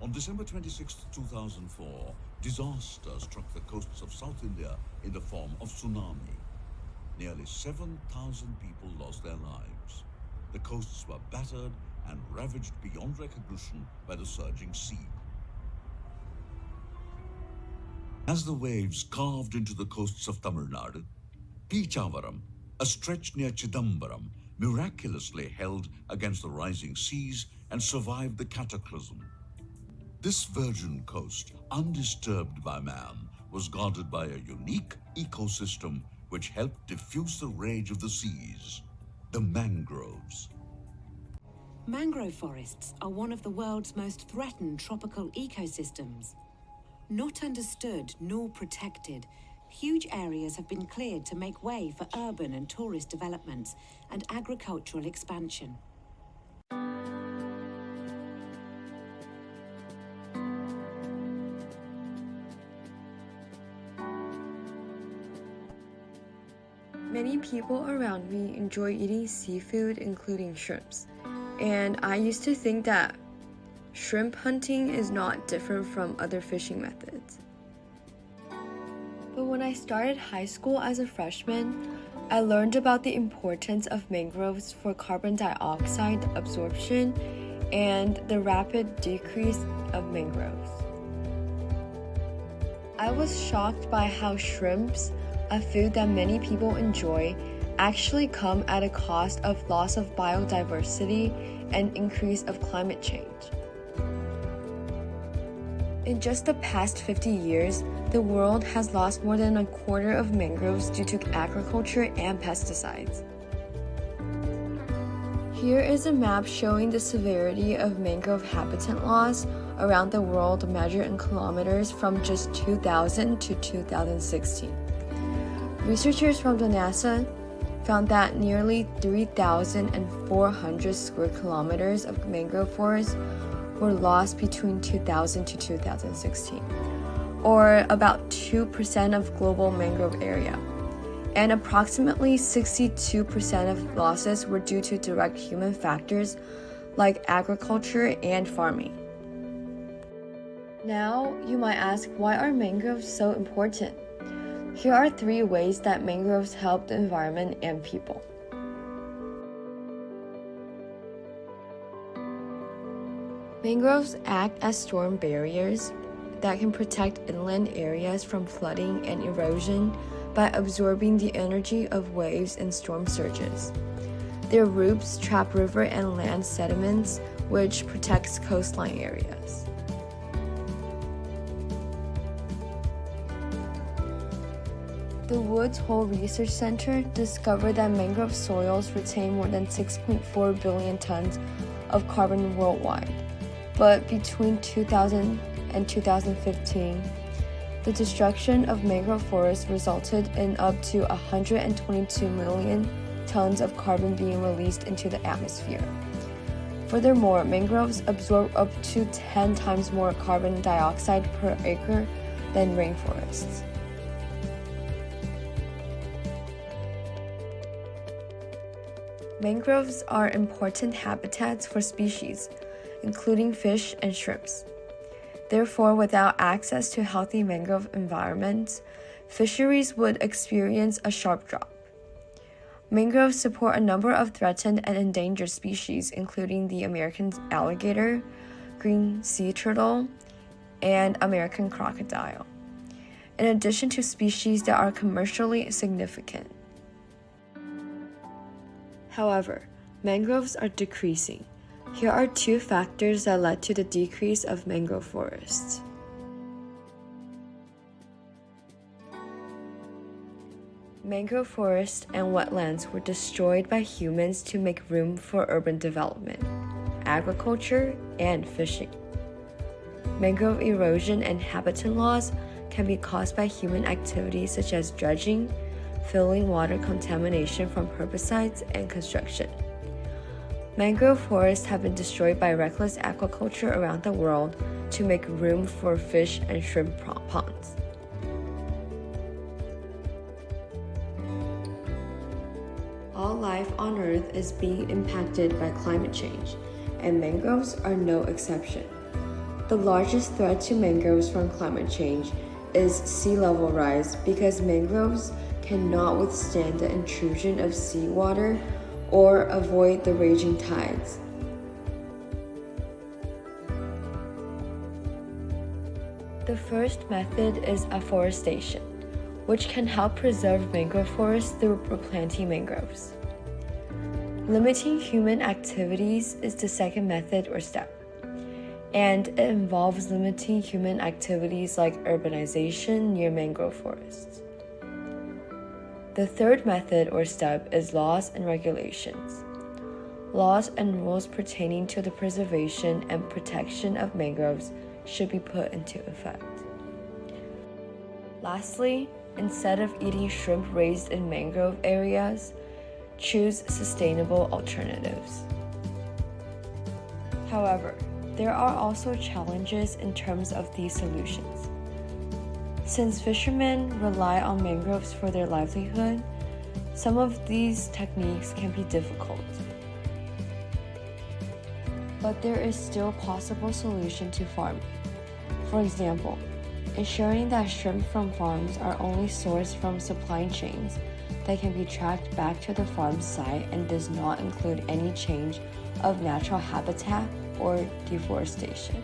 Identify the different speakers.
Speaker 1: On December 26, 2004, disaster struck the coasts of South India in the form of tsunami. Nearly 7,000 people lost their lives. The coasts were battered and ravaged beyond recognition by the surging sea. As the waves carved into the coasts of Tamil Nadu, Pichavaram, a stretch near Chidambaram, miraculously held against the rising seas and survived the cataclysm. This virgin coast, undisturbed by man, was guarded by a unique ecosystem which helped diffuse the rage of the seas, the mangroves.
Speaker 2: Mangrove forests are one of the world's most threatened tropical ecosystems. Not understood nor protected, huge areas have been cleared to make way for urban and tourist developments and agricultural expansion.
Speaker 3: Many people around me enjoy eating seafood, including shrimps, and I used to think that shrimp hunting is not different from other fishing methods. But when I started high school as a freshman, I learned about the importance of mangroves for carbon dioxide absorption and the rapid decrease of mangroves. I was shocked by how shrimps, a food that many people enjoy, actually come at a cost of loss of biodiversity and increase of climate change. In just the past 50 years, the world has lost more than a quarter of mangroves due to agriculture and pesticides. Here is a map showing the severity of mangrove habitat loss around the world measured in kilometers from just 2000 to 2016. Researchers from the NASA found that nearly 3,400 square kilometers of mangrove forests were lost between 2000 to 2016, or about 2% of global mangrove area, and approximately 62% of losses were due to direct human factors like agriculture and farming. Now, you might ask, why are mangroves so important? Here are 3 ways that mangroves help the environment and people. Mangroves act as storm barriers that can protect inland areas from flooding and erosion by absorbing the energy of waves and storm surges. Their roots trap river and land sediments, which protects coastline areas. The Woods Hole Research Center discovered that mangrove soils retain more than 6.4 billion tons of carbon worldwide. But between 2000 and 2015, the destruction of mangrove forests resulted in up to 122 million tons of carbon being released into the atmosphere. Furthermore, mangroves absorb up to 10 times more carbon dioxide per acre than rainforests. Mangroves are important habitats for species, including fish and shrimps. Therefore, without access to healthy mangrove environments, fisheries would experience a sharp drop. Mangroves support a number of threatened and endangered species, including the American alligator, green sea turtle, and American crocodile, in addition to species that are commercially significant. However, mangroves are decreasing. Here are 2 factors that led to the decrease of mangrove forests. Mangrove forests and wetlands were destroyed by humans to make room for urban development, agriculture, and fishing. Mangrove erosion and habitat loss can be caused by human activities such as dredging, filling water contamination from herbicides, and construction. Mangrove forests have been destroyed by reckless aquaculture around the world to make room for fish and shrimp ponds. All life on Earth is being impacted by climate change, and mangroves are no exception. The largest threat to mangroves from climate change is sea level rise because mangroves cannot withstand the intrusion of seawater or avoid the raging tides. The first method is afforestation, which can help preserve mangrove forests through replanting mangroves. Limiting human activities is the second method or step, and it involves limiting human activities like urbanization near mangrove forests. The third method or step is laws and regulations. Laws and rules pertaining to the preservation and protection of mangroves should be put into effect. Lastly, instead of eating shrimp raised in mangrove areas, choose sustainable alternatives. However, there are also challenges in terms of these solutions. Since fishermen rely on mangroves for their livelihood, some of these techniques can be difficult. But there is still a possible solution to farming. For example, ensuring that shrimp from farms are only sourced from supply chains that can be tracked back to the farm site and does not include any change of natural habitat or deforestation.